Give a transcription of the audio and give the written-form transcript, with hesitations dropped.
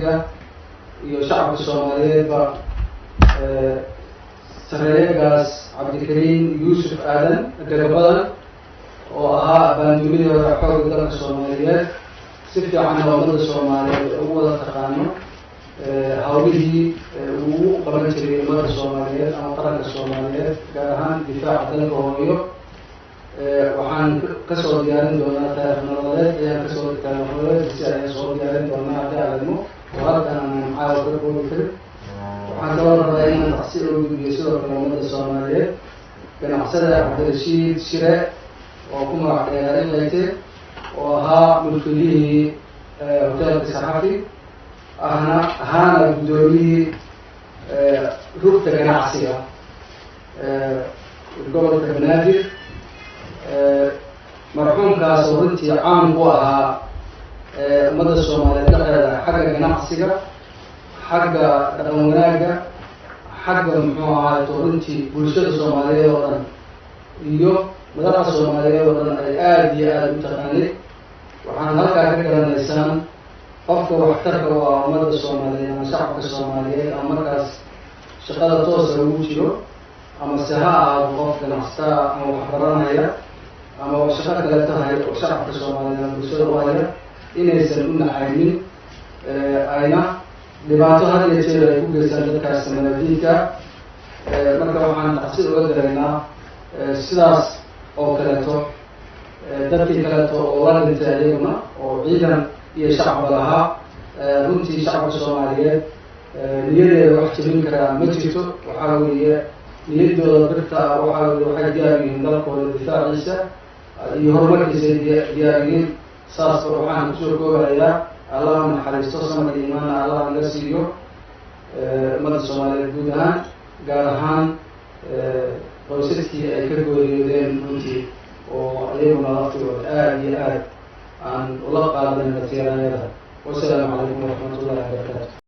qaranka iyo shacabka Soomaaliyeedba sareeyagaas Cabdikariim Yuusuf Aadan Gagabadan oo ahaa baanduulidii hore xoogga dalka Soomaaliyeed si fiican ummadda Soomaaliyeed ugu wada taqaano hawlihii ugu qaban jiray ummadda Soomaaliyeed ama qaranka Soomaaliyeed gaar ahaan difaaca dalka hooyo waxaan kasoo diyaarin doonaa taariikh nololeed ayaan kasoo diyaarin doonaa haddii aadmo oo halkan aan caawa ka koobi karin waxaan kaloo rabaa inaan tacsiir ugu gudbiyo sidoo kale ummadda Soomaaliyeed ganacsada Cabdirashiid Shire oo ku magac dheeraa Inlayte oo ahaa mulkilihii hoteelka Saxafi ahaana guddoomiyihii rugta ganacsiga gobolka Banaadir marxuumkaas oo runtii caan ku ahaa ummadda Soomaaliyeed dhexdeeda xagga ganacsiga xagga dhaqan wanaagga xagga muxuu ahaa runtii bulshada Soomaaliyeed oo dhan iyo madaxda Soomaaliyeed oo dhan ay aad iyo aad u taqaanay waxaan halkaa ka garanaysaan qofka waxtarka waa ummadda Soomaaliyeed ama shacabka Soomaaliyeed ama markaas shaqada toosa ugu jiro ama se ha ahaado qof ganacsataa ama waxbaranaya ama shaqo kale tahay oo shacabka Soomaaliyeed ama bulshada u haya inaysan u nacaynin ayna dhibaato had iyo jeer ay ku geystaan dadkaas samanaadiinka marka waxaan tacsiir uga daraynaa sidaas oo kaleeto dadkii kaleeto oo la dhintay ayaguna oo ciidan iyo shacabba lahaa runtii shacabka Soomaaliyeed niyadeeda wax jebin karaa ma jirto waxaa weeye niyaddooda birta waxay diyaar yihiin dalkooda difaaciisa iyo horumarkiisa diyaar yihiin saas waxaan kusoo koobayaa Allah naxariisto samad iimaan Allah naga siiyo ummadda Soomaaliyeed guud ahaan gaar ahaan qoysaskii ay ka geeriyoodeen runtii oo ayaguna laftooda aad iyo aad aan ula qaadanayna tiiraanyada. Wassalaamu calaykum waraxmatullaahi wabarakaatu.